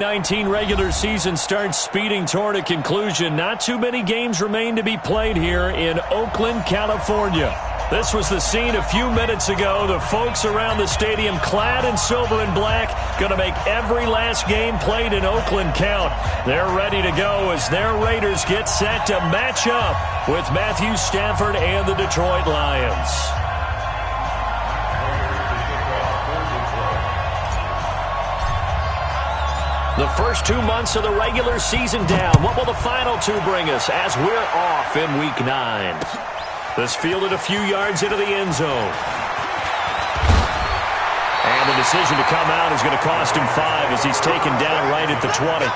19 regular season starts speeding toward a conclusion. Not too many games remain to be played here in Oakland, California. This was the scene a few minutes ago. The folks around the stadium clad in silver and black going to make every last game played in Oakland count. They're ready to go as their Raiders get set to match up with Matthew Stafford and the Detroit Lions. The first 2 months of the regular season down. What will the final two bring us as we're off in Week 9? This fielded a few yards into the end zone. And the decision to come out is going to cost him 5 as he's taken down right at the 20.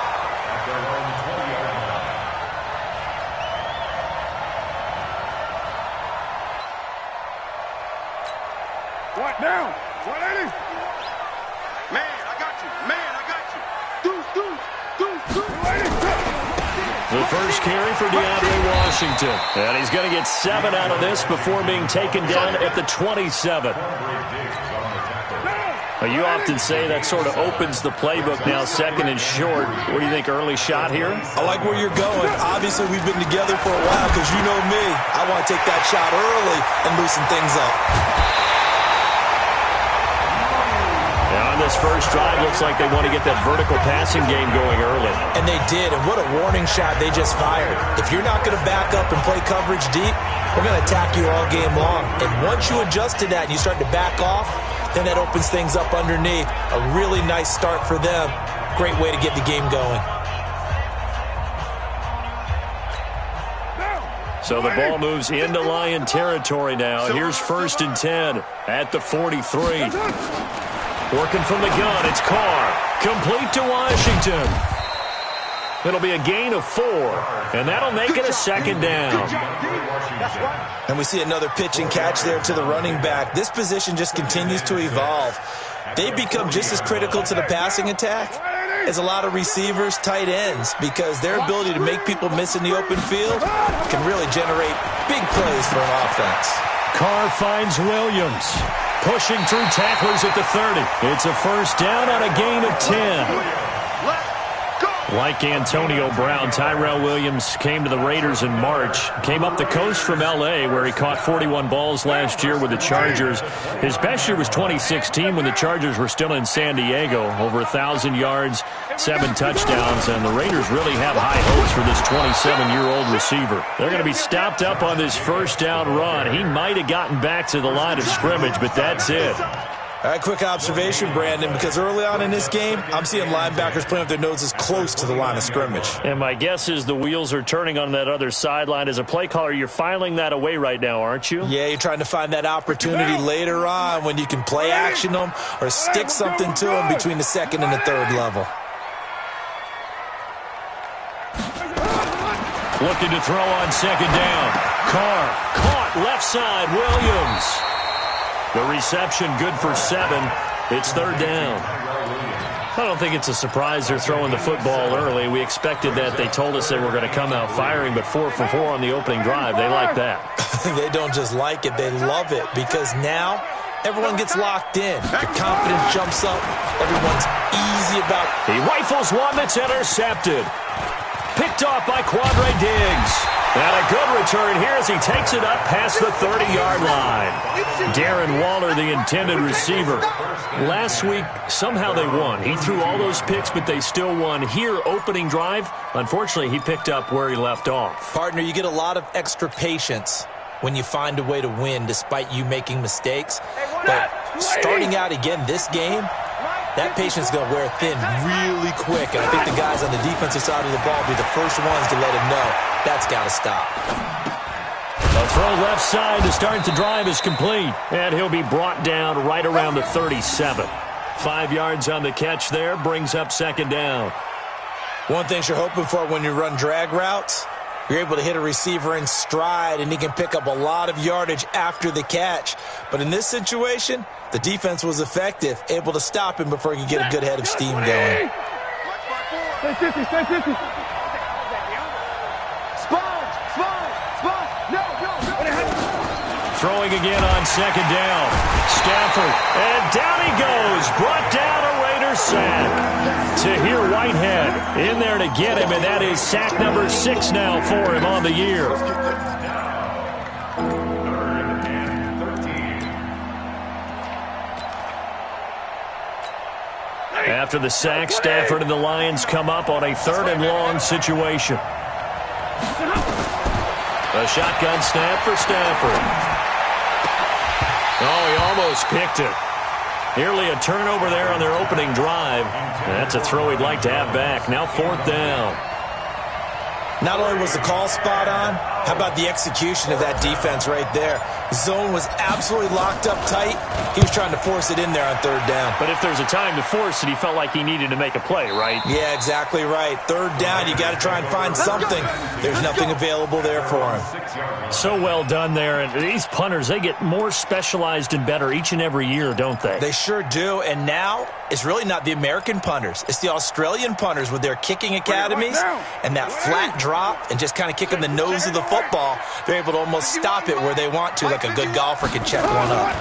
What now? 180? Man, I got you. Man, I got you. The first carry for DeAndre Washington. And he's going to get 7 out of this before being taken down at the 27. You often say that sort of opens the playbook now, second and short. What do you think, early shot here? I like where you're going. Obviously, we've been together for a while because you know me. I want to take that shot early and loosen things up. On this first drive, looks like they want to get that vertical passing game going early. And they did, and what a warning shot they just fired. If you're not going to back up and play coverage deep, we're going to attack you all game long. And once you adjust to that and you start to back off, then that opens things up underneath. A really nice start for them. Great way to get the game going. So the ball moves into Lion territory now. Here's 1st and 10 at the 43. Working from the gun, it's Carr. Complete to Washington. It'll be a gain of 4, and that'll make it a 2nd down. And we see another pitch and catch there to the running back. This position just continues to evolve. They become just as critical to the passing attack as a lot of receivers, tight ends, because their ability to make people miss in the open field can really generate big plays for an offense. Carr finds Williams. Pushing through tacklers at the 30. It's a 1st down on a gain of 10. Like Antonio Brown, Tyrell Williams came to the Raiders in March. Came up the coast from L.A., where he caught 41 balls last year with the Chargers. His best year was 2016 when the Chargers were still in San Diego. Over 1,000 yards, 7 touchdowns, and the Raiders really have high hopes for this 27-year-old receiver. They're going to be stopped up on this 1st down run. He might have gotten back to the line of scrimmage, but that's it. All right, quick observation, Brandon, because early on in this game, I'm seeing linebackers playing with their noses close to the line of scrimmage. And my guess is the wheels are turning on that other sideline. As a play caller, you're filing that away right now, aren't you? Yeah, you're trying to find that opportunity later on when you can play action them or stick something to them between the 2nd and the 3rd level. Looking to throw on 2nd down. Carr caught left side. Williams. The reception good for 7. It's 3rd down. I don't think it's a surprise they're throwing the football early. We expected that. They told us they were going to come out firing, but 4 for 4 on the opening drive. They like that. They don't just like it. They love it because now everyone gets locked in. The confidence jumps up. Everyone's easy about it. He rifles one that's intercepted. Picked off by Quandre Diggs. And a good return here as he takes it up past the 30-yard line. Darren Waller, the intended receiver. Last week, somehow they won. He threw all those picks, but they still won. Here, opening drive, unfortunately, he picked up where he left off. Partner, you get a lot of extra patience when you find a way to win despite you making mistakes. But starting out again this game, that patience is going to wear thin really quick. And I think the guys on the defensive side of the ball will be the first ones to let him know that's got to stop. A throw left side to start the drive is complete. And he'll be brought down right around the 37. 5 yards on the catch there, brings up 2nd down. One thing you're hoping for when you run drag routes, you're able to hit a receiver in stride, and he can pick up a lot of yardage after the catch. But in this situation, the defense was effective, able to stop him before he could get a good head of steam going. Stay 50, stay 50. Throwing again on 2nd down. Stafford, and down he goes. Brought down a Raider another sack. Tahir Whitehead in there to get him, and that is sack number 6 now for him on the year. After the sack, Stafford and the Lions come up on a 3rd and long situation. A shotgun snap for Stafford. Oh, he almost picked it. Nearly a turnover there on their opening drive. And that's a throw he'd like to have back. Now 4th down. Not only was the call spot on, how about the execution of that defense right there? Zone was absolutely locked up tight. He was trying to force it in there on 3rd down. But if there's a time to force it, he felt like he needed to make a play, right? Yeah, exactly right. 3rd down, you got to try and find something. There's nothing available there for him. So well done there. And these punters, they get more specialized and better each and every year, don't they? They sure do. And now, it's really not the American punters. It's the Australian punters with their kicking academies and that flat drop and just kind of kicking the nose of the football. They're able to almost stop it where they want to, like a good golfer can check one up.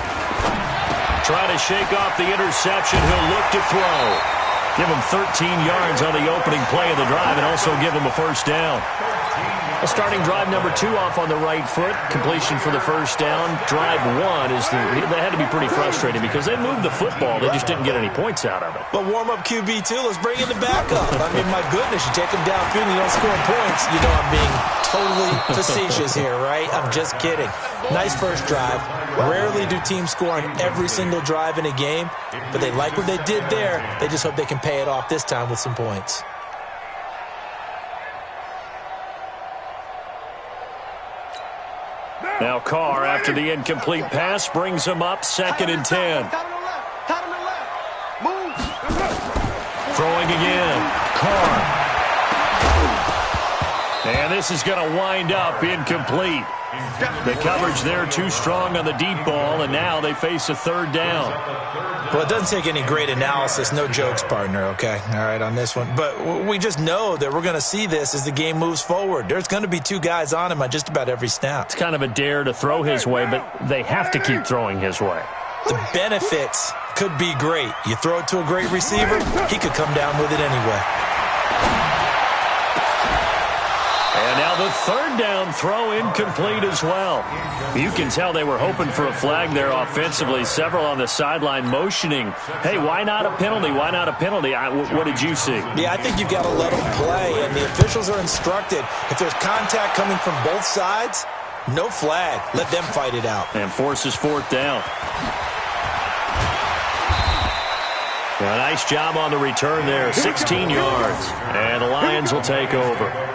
Try to shake off the interception. He'll look to throw. Give him 13 yards on the opening play of the drive and also give him a 1st down. Starting drive number 2 off on the right foot. Completion for the 1st down. Drive 1 is that had to be pretty frustrating because they moved the football. They just didn't get any points out of it. But warm-up QB, too. Let's bring in the backup. I mean, my goodness, you take him downfield and you don't score points. You know I'm being totally facetious here, right? I'm just kidding. Nice first drive. Rarely do teams score on every single drive in a game, but they like what they did there. They just hope they can pay it off this time with some points. Now Carr, after the incomplete pass, brings him up 2nd and 10. Throwing again. Carr. And this is going to wind up incomplete. The coverage there too strong on the deep ball, and now they face a 3rd down. Well, it doesn't take any great analysis. No jokes, partner, okay? All right, on this one. But we just know that we're going to see this as the game moves forward. There's going to be 2 guys on him on just about every snap. It's kind of a dare to throw his way, but they have to keep throwing his way. The benefits could be great. You throw it to a great receiver, he could come down with it anyway. And now the 3rd down throw incomplete as well. You can tell they were hoping for a flag there offensively. Several on the sideline motioning, hey, why not a penalty? Why not a penalty? What did you see? Yeah, I think you've got to let them play, and the officials are instructed. If there's contact coming from both sides, no flag. Let them fight it out. And forces 4th down. A nice job on the return there, 16 yards. And the Lions will take over.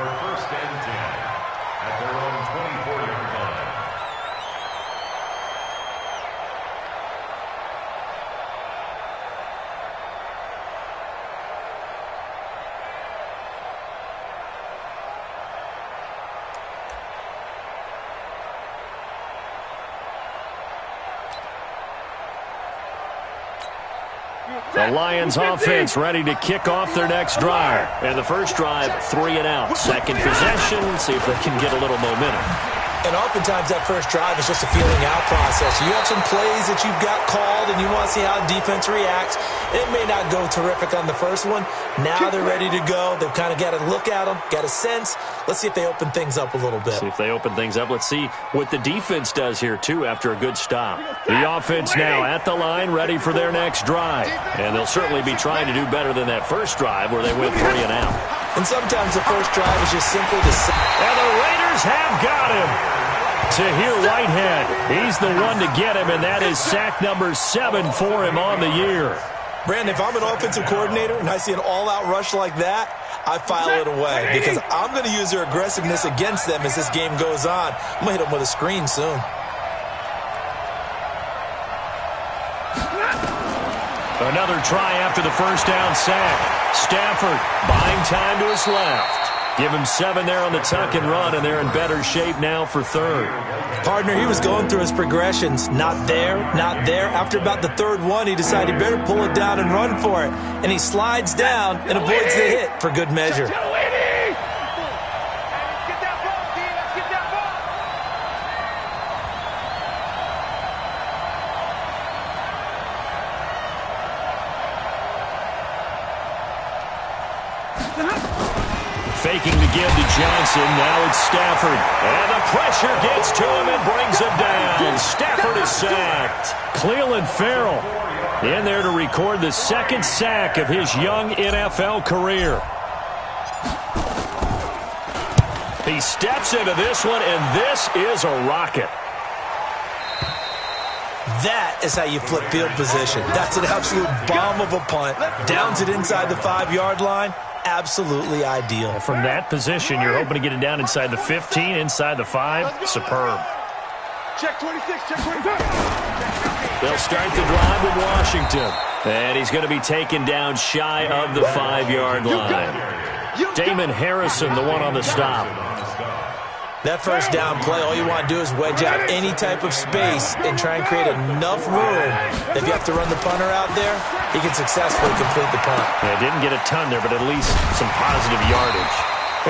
The Lions offense ready to kick off their next drive. And the first drive, 3 and out. Second possession, see if they can get a little momentum. And oftentimes that first drive is just a feeling out process. You have some plays that you've got called and you want to see how defense reacts. It may not go terrific on the first one. Now they're ready to go. They've kind of got to look at them, got a sense. Let's see if they open things up a little bit. See if they open things up. Let's see what the defense does here, too, after a good stop. The offense now at the line, ready for their next drive. And they'll certainly be trying to do better than that first drive where they went 3 and out. And sometimes the first drive is just simply to say. And the Raiders have got him. Tahir Whitehead, he's the one to get him, and that is sack number 7 for him on the year. Brandon, if I'm an offensive coordinator and I see an all-out rush like that, I file it away because I'm going to use their aggressiveness against them as this game goes on. I'm going to hit them with a screen soon. Another try after the first down sack. Stafford buying time to his left. Give him 7 there on the tuck and run, and they're in better shape now for 3rd. Partner, he was going through his progressions. Not there, not there. After about the 3rd one, he decided he better pull it down and run for it. And he slides down and avoids the hit for good measure. Faking the give to Johnson. Now it's Stafford. And the pressure gets to him and brings him down. Stafford is sacked. Clelin Ferrell in there to record the second sack of his young NFL career. He steps into this one, and this is a rocket. That is how you flip field position. That's an absolute bomb of a punt. Downs it inside the 5-yard line. Absolutely ideal. From that position, you're hoping to get it down inside the 15, inside the 5. Superb. Check 26, check 26. They'll start the drive with Washington. And he's going to be taken down shy of the 5-yard line. Damon Harrison, the one on the stop. That first down play, all you want to do is wedge out any type of space and try and create enough room. If you have to run the punter out there, he can successfully complete the punt. Yeah, didn't get a ton there, but at least some positive yardage.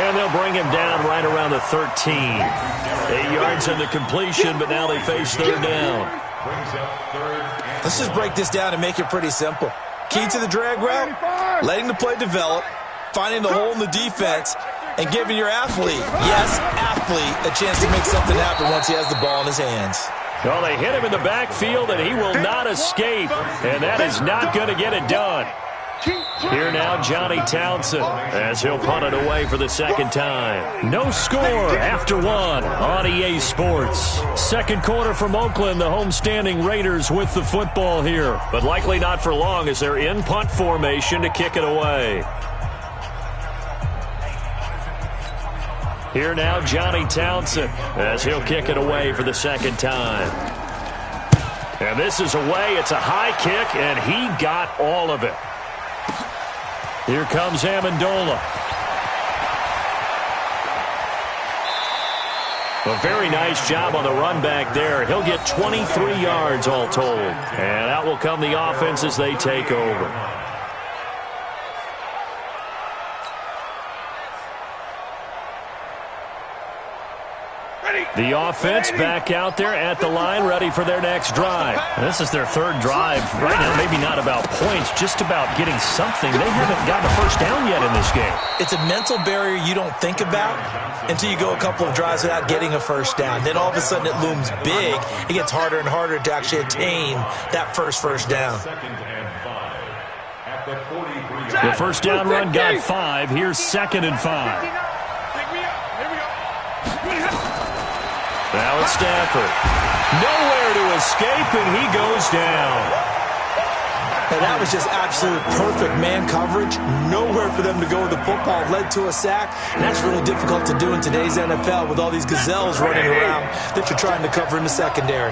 And they'll bring him down right around the 13. 8 yards on the completion, but now they face third down. Let's just break this down and make it pretty simple. Key to the drag route, letting the play develop, finding the hole in the defense, and giving your athlete, yes, athlete, a chance to make something happen once he has the ball in his hands. Well, they hit him in the backfield, and he will not escape, and that is not going to get it done. Here now, Johnny Townsend, as he'll punt it away for the second time. No score after one on EA Sports. Second quarter from Oakland, the homestanding Raiders with the football here, but likely not for long as they're in punt formation to kick it away. Here now, Johnny Townsend, as he'll kick it away for the second time. And this is away. It's a high kick, and he got all of it. Here comes Amendola. A very nice job on the run back there. He'll get 23 yards all told. And out will come the offense as they take over. The offense back out there at the line, ready for their next drive. This is their third drive right now. Maybe not about points, just about getting something. They haven't gotten a first down yet in this game. It's a mental barrier you don't think about until you go a couple of drives without getting a first down. Then all of a sudden it looms big. It gets harder and harder to actually attain that first down. The first down run got 5. Here's 2nd and 5. Now it's Stafford. Nowhere to escape, and he goes down. And that was just absolute perfect man coverage. Nowhere for them to go with the football. Led to a sack. And that's really difficult to do in today's NFL with all these gazelles running around that you're trying to cover in the secondary.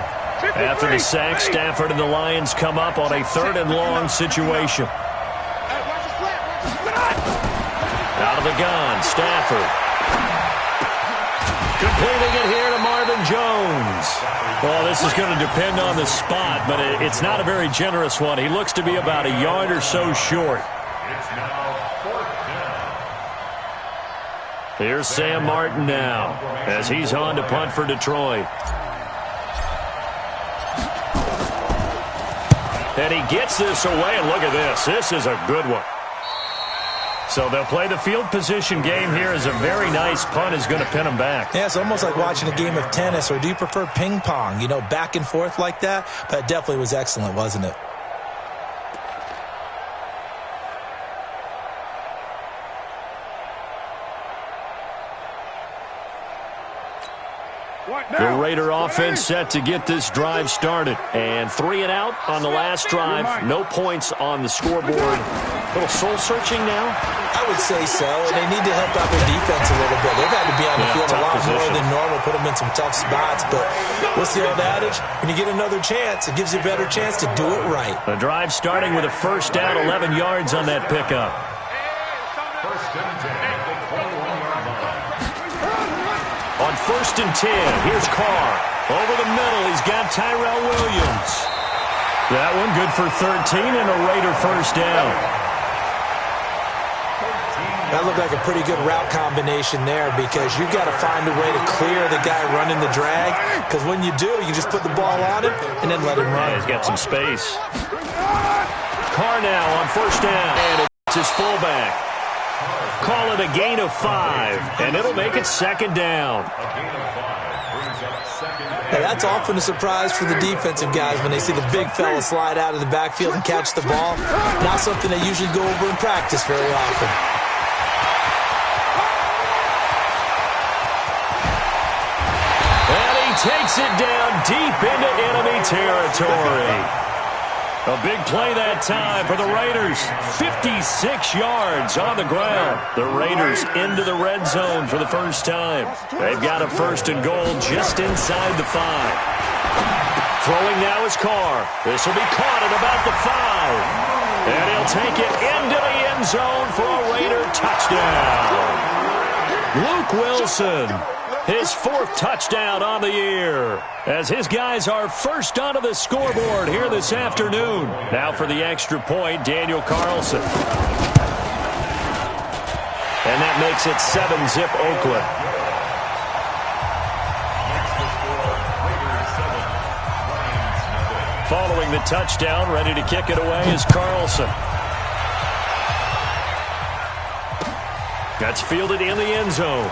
After the sack, Stafford and the Lions come up on a 3rd and long situation. Out of the gun, Stafford. Completing it here to Marvin Jones. Well, this is going to depend on the spot, but it's not a very generous one. He looks to be about a yard or so short. Here's Sam Martin now as he's on to punt for Detroit. And he gets this away, and look at this. This is a good one. So they'll play the field position game here as a very nice punt is going to pin them back. Yeah, it's almost like watching a game of tennis, or do you prefer ping pong? You know, back and forth like that? But it definitely was excellent, wasn't it? The Raider offense set to get this drive started. And 3 and out on the last drive. No points on the scoreboard. A little soul-searching now? I would say so. And they need to help out their defense a little bit. They've had to be on the field a lot more than normal, put them in some tough spots. But what's the old adage? When you get another chance, it gives you a better chance to do it right. The drive starting with a first down, 11 yards on that pickup. On 1st and 10, here's Carr. Over the middle, he's got Tyrell Williams. That one good for 13 and a Raider first down. That looked like a pretty good route combination there, because you've got to find a way to clear the guy running the drag, because when you do, you just put the ball on him and then let him run. Yeah, he's got some space. Carr now on 1st down, and it's his fullback. Call it a gain of 5, and it'll make it second down. Now, that's often a surprise for the defensive guys when they see the big fella slide out of the backfield and catch the ball. Not something they usually go over in practice very often. And he takes it down deep into enemy territory. A big play that time for the Raiders. 56 yards on the ground. The Raiders into the red zone for the first time. They've got a first and goal just inside the 5. Throwing now is Carr. This will be caught at about the 5. And he'll take it into the end zone for a Raider touchdown. Luke Wilson, his 4th touchdown on the year, as his guys are first onto the scoreboard here this afternoon. Now for the extra point, Daniel Carlson. And that makes it 7-zip Oakland. Following the touchdown, ready to kick it away is Carlson. That's fielded in the end zone.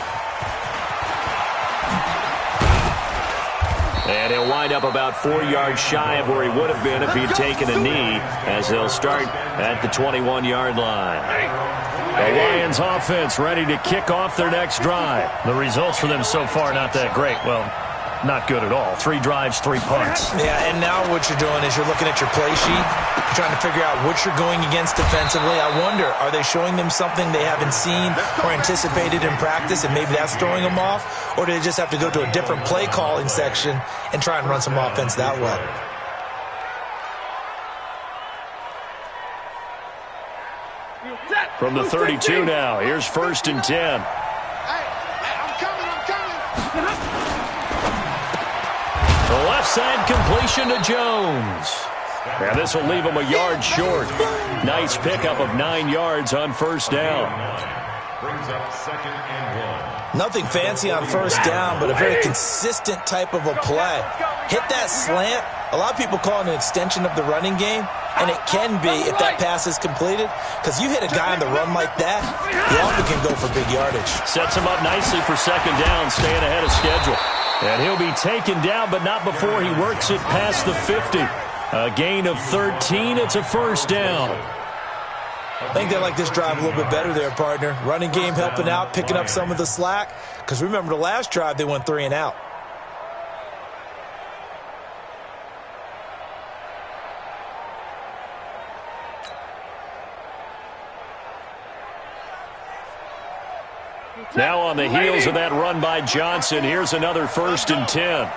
And he'll wind up about 4 yards shy of where he would have been if he had taken a knee, as they'll start at the 21-yard line. The Lions offense ready to kick off their next drive. The results for them so far not that great. Well, not good at all. 3 drives, 3 punts. Yeah, and now what you're doing is you're looking at your play sheet, trying to figure out what you're going against defensively. I wonder, are they showing them something they haven't seen or anticipated in practice, and maybe that's throwing them off? Or do they just have to go to a different play calling section and try and run some offense that way? From the 32 now, here's 1st and 10. The left side completion to Jones. And this will leave him a yard short. Nice pickup of 9 yards on first down. Brings up 2nd and 1. Nothing fancy on first down, but a very consistent type of a play. Hit that slant. A lot of people call it an extension of the running game, and it can be if that pass is completed, because you hit a guy on the run like that, you often can go for big yardage. Sets him up nicely for second down, staying ahead of schedule. And he'll be taken down, but not before he works it past the 50. A gain of 13. It's a first down. I think they like this drive a little bit better there, partner. Running game helping out, picking up some of the slack. Because remember the last drive, they went 3 and out. Now on the heels of that run by Johnson, here's another 1st and 10.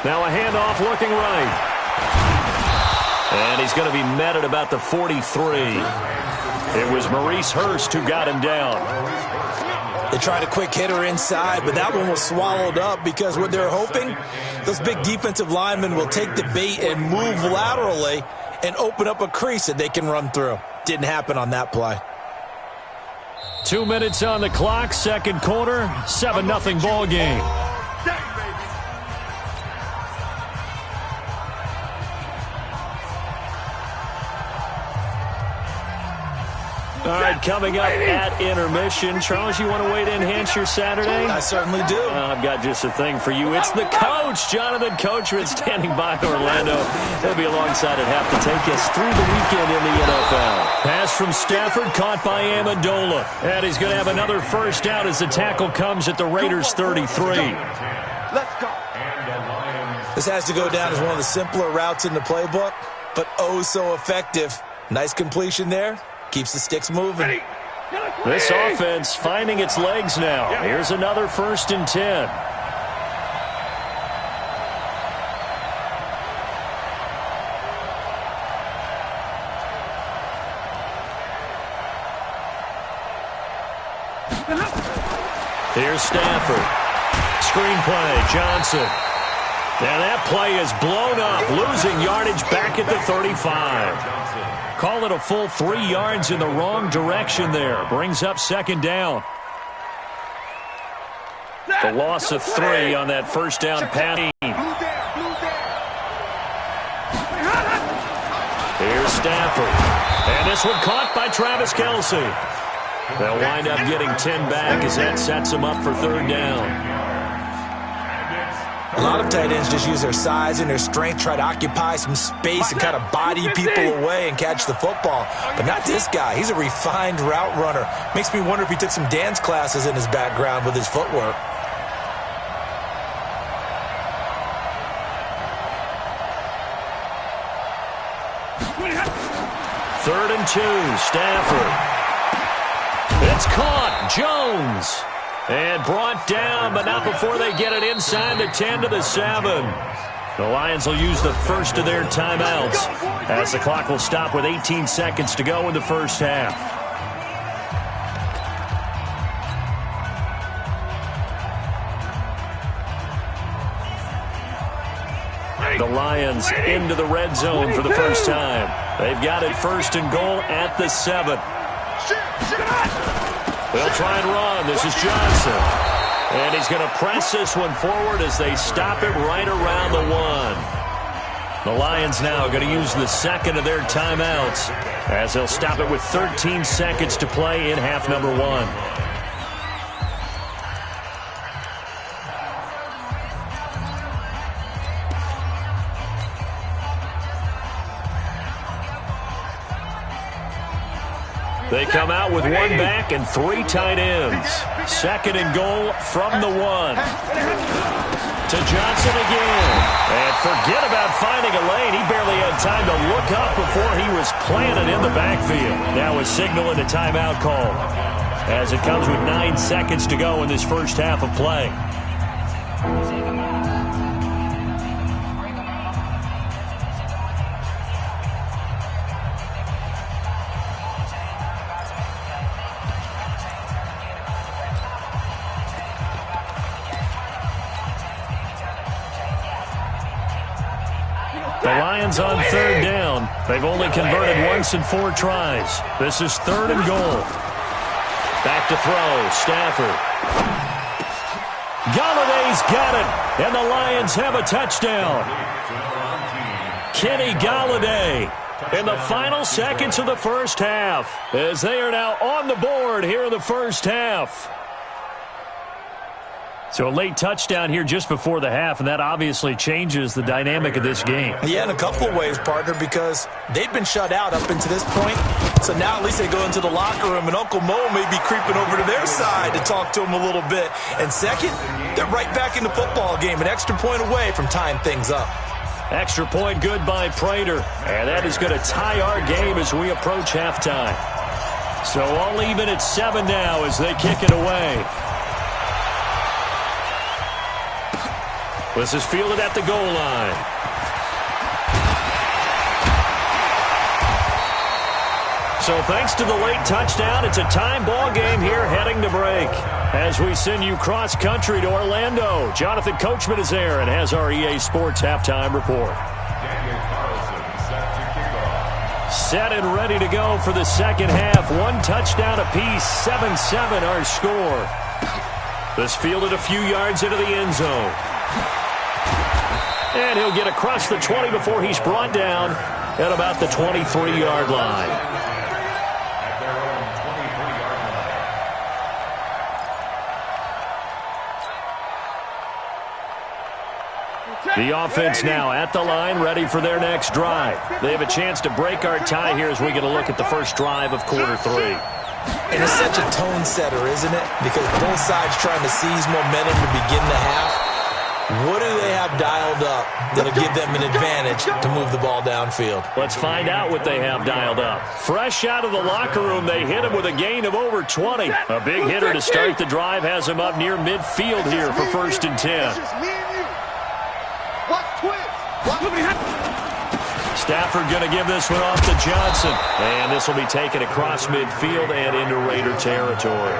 Now a handoff looking right. And he's going to be met at about the 43. It was Maurice Hurst who got him down. They tried a quick hitter inside, but that one was swallowed up because what they're hoping, those big defensive linemen will take the bait and move laterally and open up a crease that they can run through. Didn't happen on that play. 2 minutes on the clock, second quarter, 7-0 ball game. All right, coming up at intermission. Charles, you want to wait to enhance your Saturday? I certainly do. I've got just a thing for you. It's the coach, Jonathan Coachman, standing by in Orlando. He'll be alongside at half to take us through the weekend in the NFL. Pass from Stafford, caught by Amendola. And he's going to have another first down as the tackle comes at the Raiders' 33. Let's go. This has to go down as one of the simpler routes in the playbook, but oh so effective. Nice completion there. Keeps the sticks moving. This offense finding its legs now. Here's another 1st and 10. Here's Stafford. Screenplay, Johnson. And that play is blown up, losing yardage back at the 35. Call it a full 3 yards in the wrong direction there. Brings up second down. The loss of 3 on that first down pass. Here's Stafford. And this one caught by Travis Kelce. They'll wind up getting 10 back as that sets them up for third down. A lot of tight ends just use their size and their strength, try to occupy some space and kind of body people away and catch the football. But not this guy. He's a refined route runner. Makes me wonder if he took some dance classes in his background with his footwork. Third and 2, Stafford. It's caught. Jones. And brought down, but not before they get it inside the 10 to the 7. The Lions will use the first of their timeouts as the clock will stop with 18 seconds to go in the first half. The Lions into the red zone for the first time. They've got it first and goal at the 7. They'll try and run. This is Johnson. And he's going to press this one forward as they stop it right around the 1. The Lions now are going to use the second of their timeouts as they'll stop it with 13 seconds to play in half number 1. They come out with 1 back and 3 tight ends. Second and goal from the 1. To Johnson again. And forget about finding a lane. He barely had time to look up before he was planted in the backfield. Now a signal and a timeout call as it comes with 9 seconds to go in this first half of play. The Lions on third down. They've only converted once in 4 tries. This is third and goal. Back to throw. Stafford. Galladay's got it. And the Lions have a touchdown. Kenny Galladay in the final seconds of the first half as they are now on the board here in the first half. So a late touchdown here just before the half, and that obviously changes the dynamic of this game. Yeah, in a couple of ways, partner, because they've been shut out up until this point. So now at least they go into the locker room, and Uncle Mo may be creeping over to their side to talk to him a little bit. And second, they're right back in the football game, an extra point away from tying things up. Extra point good by Prater, and that is going to tie our game as we approach halftime. So all even at 7 now as they kick it away. This is fielded at the goal line. So thanks to the late touchdown, it's a time ball game here heading to break. As we send you cross country to Orlando, Jonathan Coachman is there and has our EA Sports halftime report. Set and ready to go for the second half. 1 touchdown apiece, 7-7 our score. This fielded a few yards into the end zone. And he'll get across the 20 before he's brought down at about the 23-yard line. The offense now at the line, ready for their next drive. They have a chance to break our tie here as we get a look at the first drive of quarter 3. And it's such a tone setter, isn't it? Because both sides trying to seize momentum to begin the half. What do they have dialed up that'll give them an advantage to move the ball downfield? Let's find out what they have dialed up. Fresh out of the locker room, they hit him with a gain of over 20. A big hitter to start the drive has him up near midfield here for first and 10. Stafford going to give this one off to Johnson. And this will be taken across midfield and into Raider territory.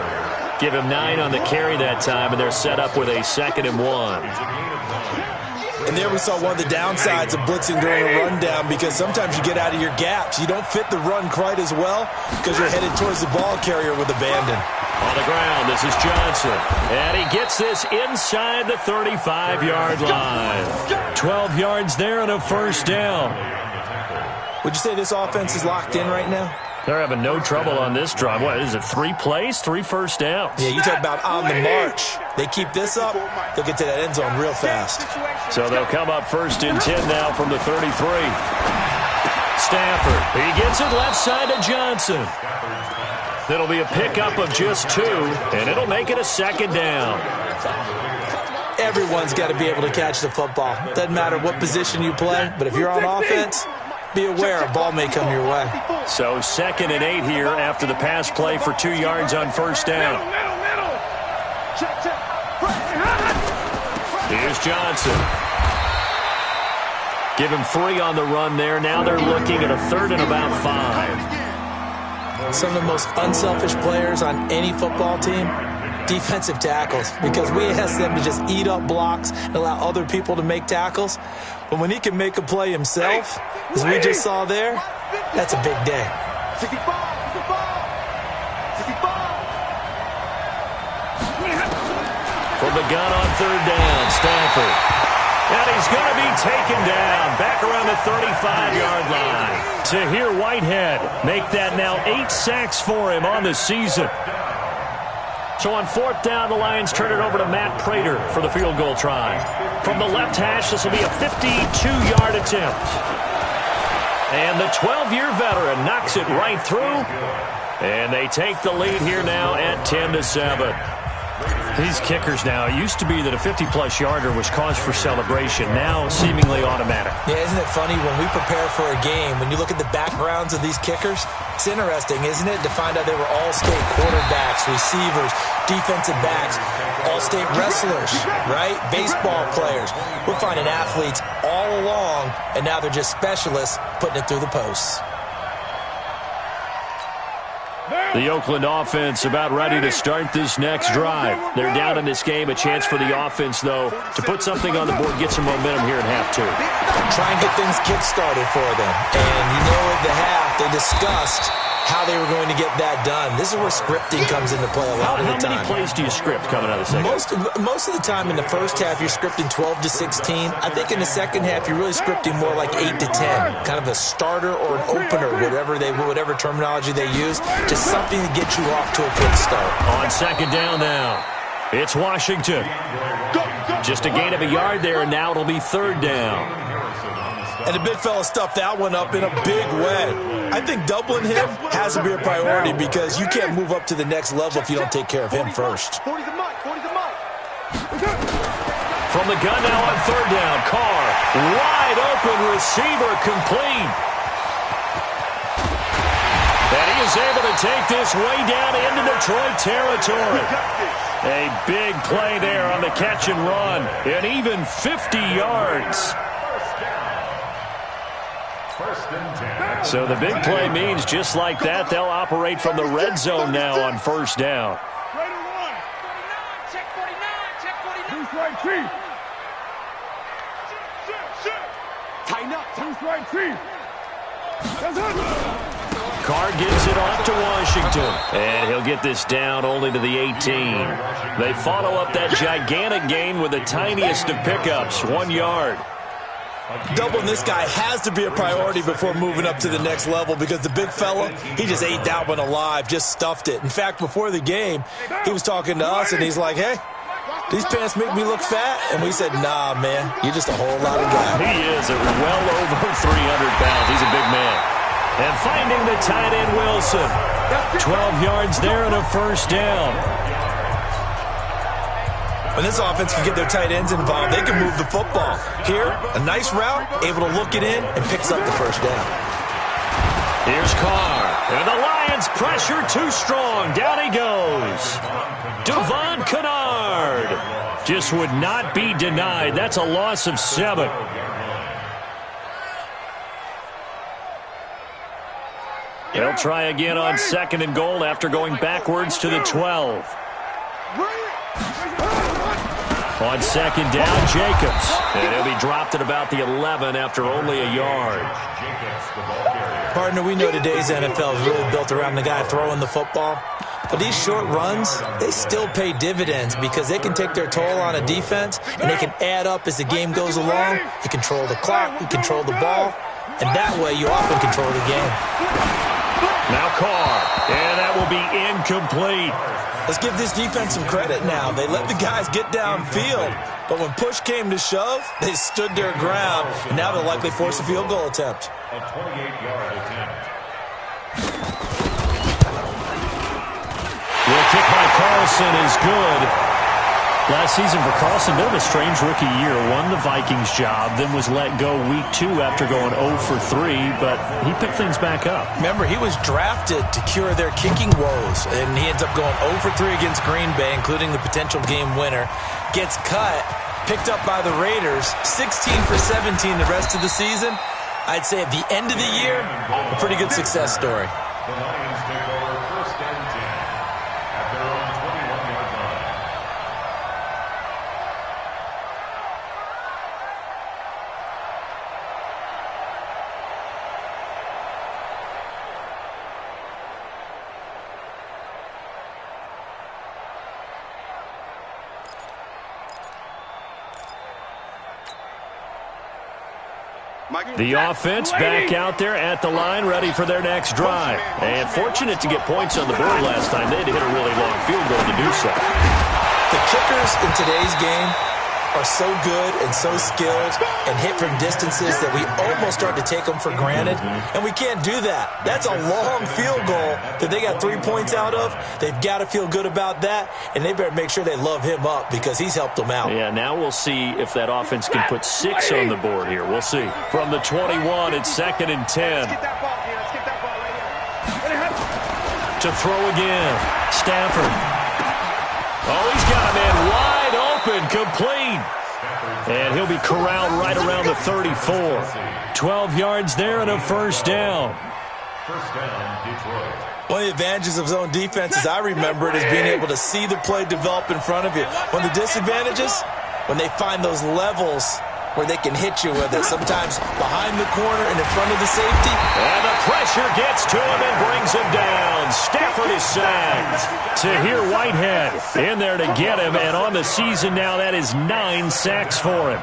Give him 9 on the carry that time, and they're set up with a 2nd and 1. And there we saw one of the downsides of blitzing during a rundown, because sometimes you get out of your gaps. You don't fit the run quite as well because you're headed towards the ball carrier with abandon. On the ground, this is Johnson. And he gets this inside the 35-yard line. 12 yards there and a first down. Would you say this offense is locked in right now? They're having no trouble on this drive. What is it, 3 plays, 3 first downs? Yeah, you talk about on the march. They keep this up, they'll get to that end zone real fast. So they'll come up 1st and 10 now from the 33. Stafford, he gets it left side to Johnson. It'll be a pickup of just 2, and it'll make it a 2nd down. Everyone's got to be able to catch the football. Doesn't matter what position you play, but if you're on offense, be aware a ball may come your way. So 2nd and 8 here after the pass play for 2 yards on 1st down. Here's Johnson. Give him 3 on the run there. Now they're looking at a 3rd and about 5. Some of the most unselfish players on any football team, defensive tackles, because we ask them to just eat up blocks and allow other people to make tackles. But when he can make a play himself, as we just saw there, that's a big day. From the gun on 3rd down, Stafford. And he's going to be taken down back around the 35-yard line. Tahir Whitehead make that now 8 sacks for him on the season. So on 4th down, the Lions turn it over to Matt Prater for the field goal try. From the left hash, this will be a 52-yard attempt. And the 12-year veteran knocks it right through. And they take the lead here now at 10-7. These kickers now, it used to be that a 50-plus yarder was cause for celebration. Now seemingly automatic. Yeah, isn't it funny when we prepare for a game, when you look at the backgrounds of these kickers, it's interesting, isn't it, to find out they were all-state quarterbacks, receivers, defensive backs, all-state wrestlers, right? Baseball players. We're finding athletes all along, and now they're just specialists putting it through the posts. The Oakland offense about ready to start this next drive. They're down in this game. A chance for the offense, though, to put something on the board, get some momentum here in half 2. Try and get things kick-started for them. And you know at the half, they discussed how they were going to get that done. This is where scripting comes into play a lot of the time. How many plays do you script coming out of the second? Most of the time in the first half, you're scripting 12 to 16. I think in the second half, you're really scripting more like 8 to 10. Kind of a starter or an opener, whatever terminology they use. Just something to get you off to a quick start. On 2nd down now, it's Washington. Just a gain of a yard there, and now it'll be 3rd down. And the big fella stuffed that one up in a big way. I think doubling him has to be a priority because you can't move up to the next level if you don't take care of him first. From the gun now on 3rd down, Carr, wide open receiver complete. And he is able to take this way down into Detroit territory. A big play there on the catch and run, and even 50 yards. So the big play means just like that, they'll operate from the red zone now on 1st down. Carr gives it off to Washington, and he'll get this down only to the 18. They follow up that gigantic gain with the tiniest of pickups, 1 yard. Doubling this guy has to be a priority before moving up to the next level because the big fella, he just ate that one alive, just stuffed it. In fact, before the game, he was talking to us, and he's like, hey, these pants make me look fat? And we said, nah, man, you're just a whole lot of guy. He is well over 300 pounds. He's a big man. And finding the tight end, Wilson. 12 yards there and a 1st down. When this offense can get their tight ends involved, they can move the football. Here, a nice route, able to look it in, and picks up the 1st down. Here's Carr. And the Lions pressure too strong. Down he goes. Devon Kennard just would not be denied. That's a loss of 7. They'll try again on 2nd and goal after going backwards to the 12. On 2nd down, Jacobs. And he'll be dropped at about the 11 after only a yard. Partner, we know today's NFL is really built around the guy throwing the football. But these short runs, they still pay dividends because they can take their toll on a defense and they can add up as the game goes along. You control the clock, you control the ball. and that way you often control the game. Now Carr, and that will be incomplete. Let's give this defense some credit now. They let the guys get downfield, but when push came to shove, they stood their ground, and now they'll likely force a field goal attempt. A 28-yard attempt. The kick by Carlson is good. Last season for Carlson, bit of a strange rookie year. Won the Vikings job, then was let go week 2 after going 0 for 3, but he picked things back up. Remember, he was drafted to cure their kicking woes, and he ends up going 0 for 3 against Green Bay, including the potential game winner. Gets cut, picked up by the Raiders, 16 for 17 the rest of the season. I'd say at the end of the year, a pretty good success story. The Lions take over first and 10 at their own 21-yard line. The offense back out there at the line, ready for their next drive. And fortunate to get points on the board last time. They had to hit a really long field goal to do so. The kickers in today's game are so good and so skilled and hit from distances that we almost start to take them for granted, and we can't do that. That's a long field goal that they got 3 points out of. They've got to feel good about that, and they better make sure they love him up because he's helped them out. Yeah, now we'll see if that offense can put 6 on the board here. We'll see. From the 21, it's 2nd and 10. To throw again. Stafford. Oh, he's got a man wide open, complete. And he'll be corralled right around the 34. 12 yards there and a first down. First down, Detroit. One of the advantages of zone defense, as I remember it, is being able to see the play develop in front of you. One of the disadvantages, when they find those levels where they can hit you with it, sometimes behind the corner and in front of the safety. And the pressure gets to him and brings him down. Stafford is sacked. Tahir Whitehead in there to get him, and on the season now, that is 9 sacks for him.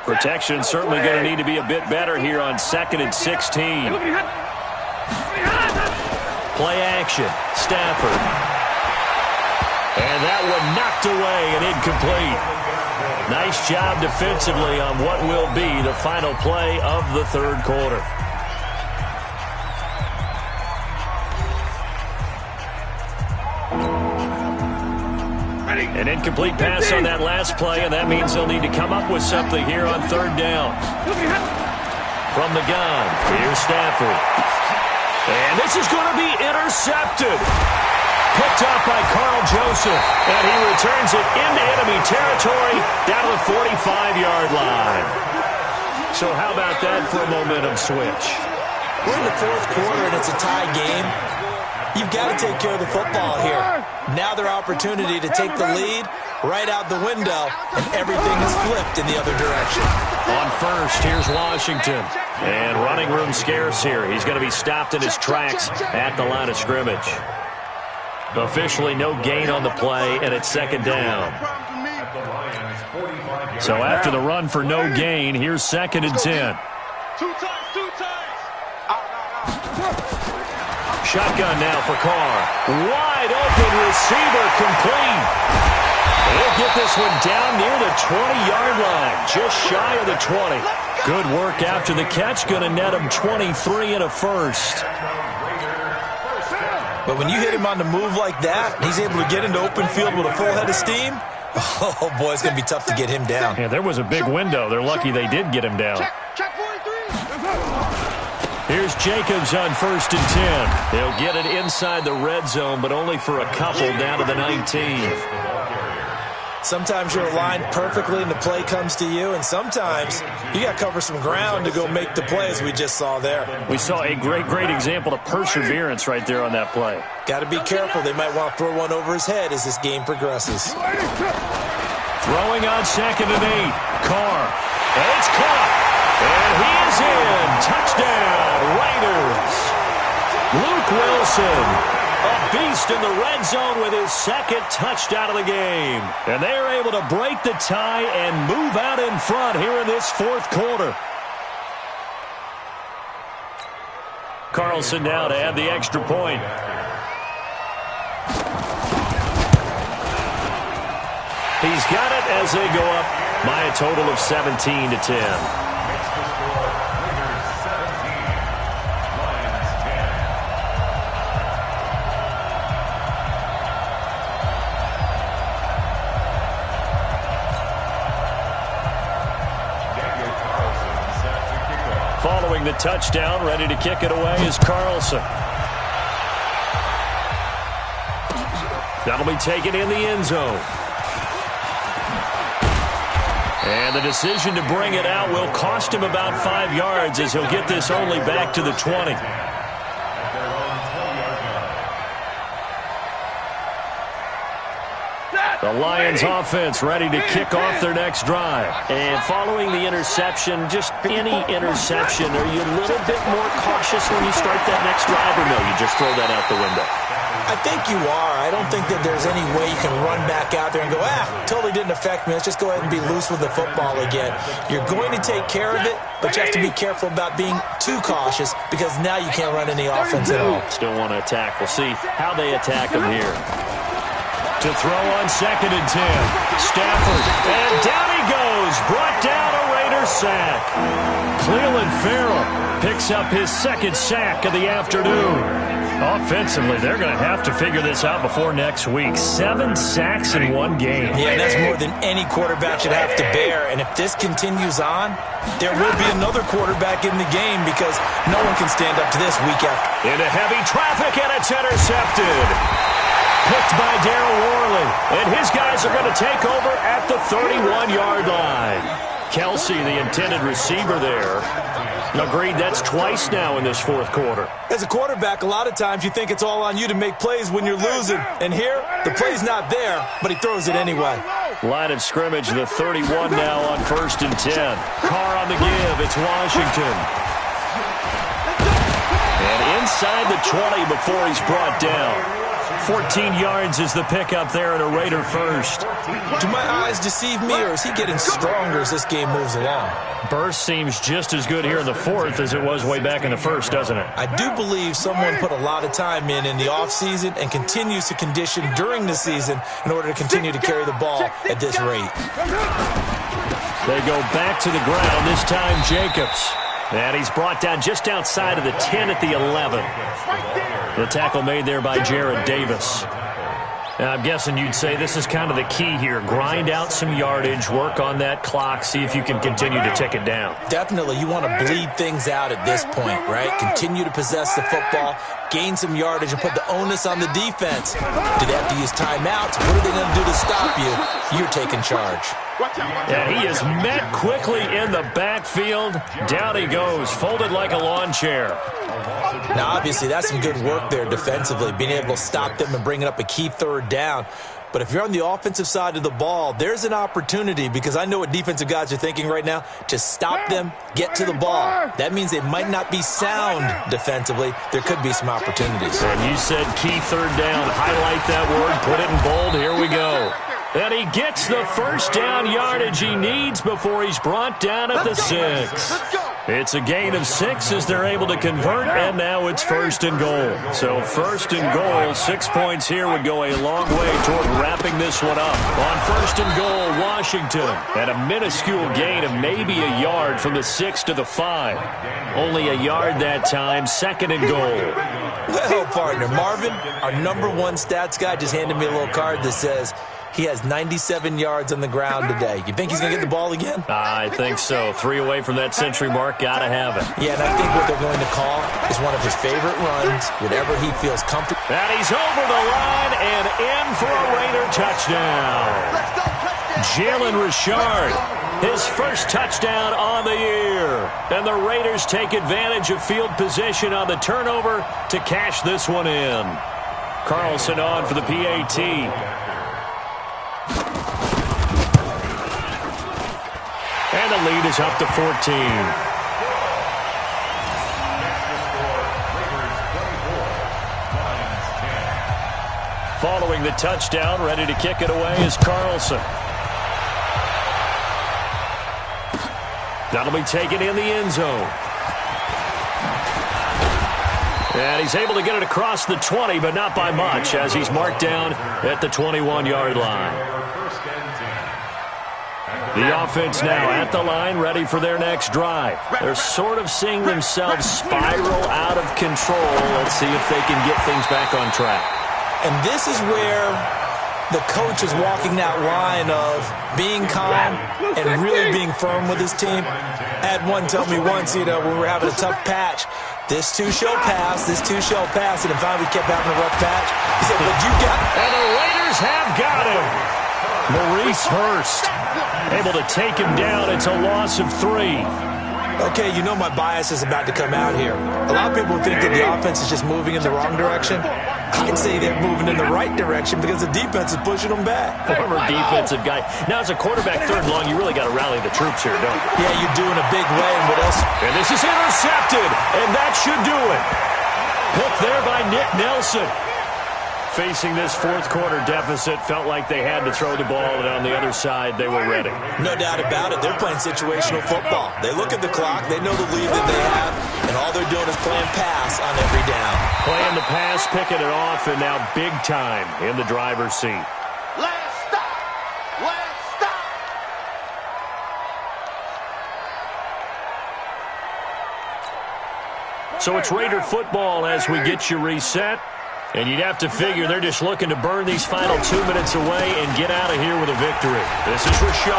Protection certainly going to need to be a bit better here on 2nd and 16. Play action. Stafford. And that one knocked away and incomplete. Nice job defensively on what will be the final play of the third quarter. An incomplete pass on that last play, and that means they'll need to come up with something here on 3rd down. From the gun, here's Stafford. And this is going to be intercepted. Picked up by Carl Joseph, and he returns it into enemy territory down to the 45-yard line. So how about that for a momentum switch? We're in the 4th quarter, and it's a tie game. You've got to take care of the football here. Now their opportunity to take the lead right out the window, and everything is flipped in the other direction. On first, here's Washington. And running room scarce here. He's going to be stopped in his tracks at the line of scrimmage. Officially no gain on the play, and it's 2nd down. So after the run for no gain, here's 2nd and 10. Shotgun now for Carr. Wide open receiver, complete. He'll get this one down near the 20-yard line, just shy of the 20. Good work after the catch, going to net him 23 and a first. But when you hit him on the move like that, he's able to get into open field with a full head of steam. Oh, boy, it's going to be tough to get him down. Yeah, there was a big window. They're lucky they did get him down. Check 43. Here's Jacobs on 1st and 10. He'll get it inside the red zone, but only for a couple down to the 19. Sometimes you're aligned perfectly and the play comes to you, and sometimes you got to cover some ground to go make the play, as we just saw there. We saw a great example of perseverance right there on that play. Got to be careful. They might want to throw one over his head as this game progresses. Throwing on 2nd and 8. Carr. And it's caught. And he is in. Touchdown, Raiders. Luke Wilson, a beast in the red zone with his second touchdown of the game. And they're able to break the tie and move out in front here in this fourth quarter. Carlson now to add the extra point. He's got it as they go up by a total of 17-10. Following the touchdown, ready to kick it away is Carlson. That'll be taken in the end zone. And the decision to bring it out will cost him about 5 yards as he'll get this only back to the 20. The Lions offense ready to kick off their next drive. And following the interception, just any interception, are you a little bit more cautious when you start that next drive, or no, you just throw that out the window? I think you are. I don't think that there's any way you can run back out there and go, totally didn't affect me. Let's just go ahead and be loose with the football again. You're going to take care of it, but you have to be careful about being too cautious because now you can't run any offense at all. Still want to attack. We'll see how they attack him here. To throw on 2nd and 10. Stafford. And down he goes. Brought down a Raider sack. Cleveland Farrell picks up his second sack of the afternoon. Offensively, they're going to have to figure this out before next week. 7 sacks in one game. Yeah, that's more than any quarterback should have to bear. And if this continues on, there will be another quarterback in the game because no one can stand up to this week after. Into heavy traffic, and it's intercepted. Picked by Darryl Worley. And his guys are going to take over at the 31-yard line. Kelsey, the intended receiver there. Agreed, that's twice now in this fourth quarter. As a quarterback, a lot of times you think it's all on you to make plays when you're losing. And here, the play's not there, but he throws it anyway. Line of scrimmage, the 31 now on 1st and 10. Carr on the give, it's Washington. And inside the 20 before he's brought down. 14 yards is the pickup there and a Raider first. Do my eyes deceive me, or is he getting stronger as this game moves along? Burst seems just as good here in the fourth as it was way back in the first, doesn't it? I do believe someone put a lot of time in the offseason and continues to condition during the season in order to continue to carry the ball at this rate. They go back to the ground, this time Jacobs. And he's brought down just outside of the 10 at the 11. The tackle made there by Jared Davis. Now, I'm guessing you'd say this is kind of the key here. Grind out some yardage, work on that clock, see if you can continue to tick it down. Definitely. You want to bleed things out at this point, right? Continue to possess the football, gain some yardage, and put the onus on the defense. Do they have to use timeouts? What are they going to do to stop you? You're taking charge. And he is met quickly in the backfield. Down he goes, folded like a lawn chair. Now, obviously, that's some good work there defensively, being able to stop them and bringing up a key third down. But if you're on the offensive side of the ball, there's an opportunity, because I know what defensive guys are thinking right now, to stop them, get to the ball. That means they might not be sound defensively. There could be some opportunities. And you said key third down. Highlight that word, put it in bold. Here we go. And he gets the first down yardage he needs before he's brought down at the 6. It's a gain of 6 as they're able to convert, and now it's 1st and goal. So 1st and goal, 6 points here would go a long way toward wrapping this one up. On 1st and goal, Washington, and a minuscule gain of maybe a yard from the 6 to the 5. Only a yard that time, 2nd and goal. Well, partner, Marvin, our #1 stats guy, just handed me a little card that says he has 97 yards on the ground today. You think he's going to get the ball again? I think so. 3 away from that century mark. Got to have it. Yeah, and I think what they're going to call is one of his favorite runs, whenever he feels comfortable. And he's over the line and in for a Raider touchdown. Jalen Richard, his first touchdown on the year. And the Raiders take advantage of field position on the turnover to cash this one in. Carlson on for the PAT. And the lead is up to 14. Following the touchdown, ready to kick it away is Carlson. That'll be taken in the end zone. And he's able to get it across the 20, but not by much, as he's marked down at the 21-yard line. The offense now at the line, ready for their next drive. They're sort of seeing themselves spiral out of control. Let's see if they can get things back on track. And this is where the coach is walking that line of being calm and really being firm with his team. I had one tell me once, when we were having a tough patch, this too shall pass, this too shall pass, and finally we kept having a rough patch. He said, but you got it. And the Raiders have got him. Maurice Hurst able to take him down. It's a loss of 3. Okay, my bias is about to come out here. A lot of people think that the offense is just moving in the wrong direction. I'd say they're moving in the right direction because the defense is pushing them back. Former defensive guy. Now, as a quarterback, third and long, you really got to rally the troops here, don't you? Yeah, you do in a big way. And what else? And this is intercepted, and that should do it. Hooked there by Nick Nelson. Facing this fourth quarter deficit, felt like they had to throw the ball, and on the other side, they were ready. No doubt about it. They're playing situational football. They look at the clock, they know the lead that they have, and all they're doing is playing pass on every down. Playing the pass, picking it off, and now big time in the driver's seat. Last stop. Last stop. So it's Raider football as we get you reset. And you'd have to figure they're just looking to burn these final 2 minutes away and get out of here with a victory. This is Richard.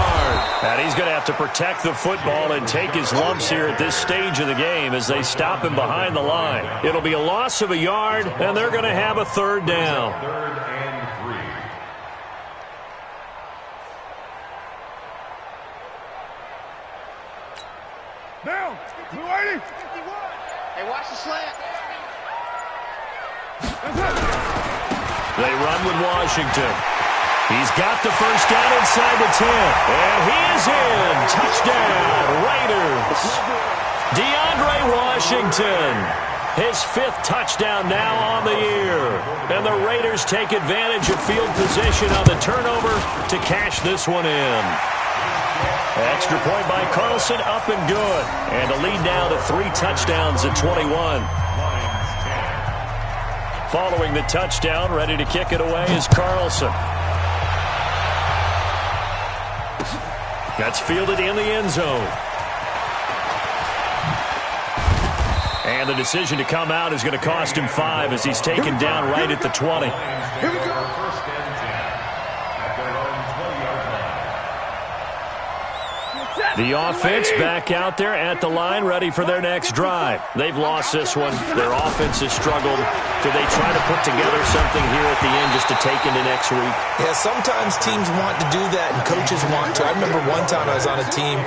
And he's going to have to protect the football and take his lumps here at this stage of the game as they stop him behind the line. It'll be a loss of a yard, and they're going to have a third down. Third and 3. Down. 280. Hey, watch the slant. They run with Washington. He's got the first down inside the 10. And he is in. Touchdown, Raiders. DeAndre Washington. His 5th touchdown now on the year. And the Raiders take advantage of field position on the turnover to cash this one in. Extra point by Carlson, up and good. And a lead now to 3 touchdowns at 21. Following the touchdown, ready to kick it away is Carlson. That's fielded in the end zone. And the decision to come out is going to cost him 5 as he's taken down right at the 20. Here we go. First and 10 at their own 20-yard line. The offense back out there at the line, ready for their next drive. They've lost this one. Their offense has struggled. Do they try to put together something here at the end just to take into next week? Yeah, sometimes teams want to do that and coaches want to. I remember one time I was on a team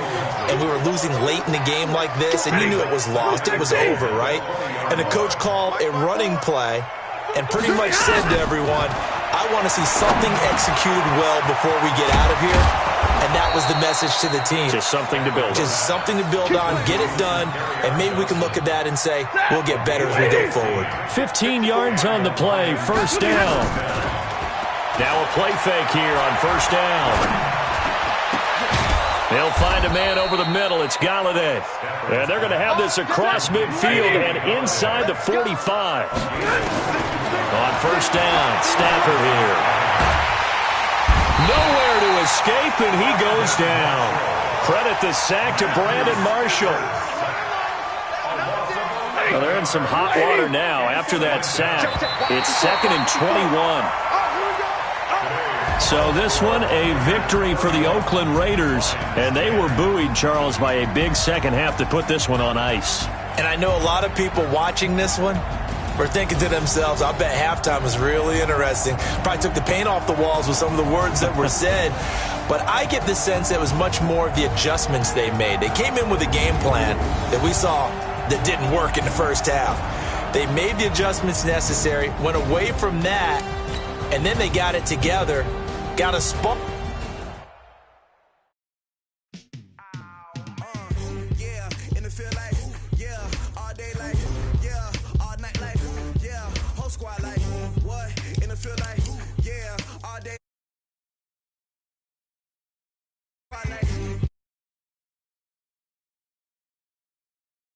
and we were losing late in the game like this, and you knew it was lost. It was over, right? And the coach called a running play and pretty much said to everyone, I want to see something executed well before we get out of here. And that was the message to the team. Just something to build on. Just something to build on, get it done, and maybe we can look at that and say, we'll get better as we go forward. 15 yards on the play, first down. Now a play fake here on first down. They'll find a man over the middle. It's Galladay. And they're going to have this across midfield and inside the 45. On first down, Stafford here. Nowhere to escape, and he goes down. Credit the sack to Brandon Marshall. Well, they're in some hot water now after that sack. It's 2nd and 21. So this one, a victory for the Oakland Raiders. And they were buoyed, Charles, by a big second half to put this one on ice. And I know a lot of people watching this one were thinking to themselves, I bet halftime was really interesting. Probably took the paint off the walls with some of the words that were said. But I get the sense that it was much more of the adjustments they made. They came in with a game plan that we saw that didn't work in the first half. They made the adjustments necessary, went away from that, and then they got it together, got a spot. spotlight.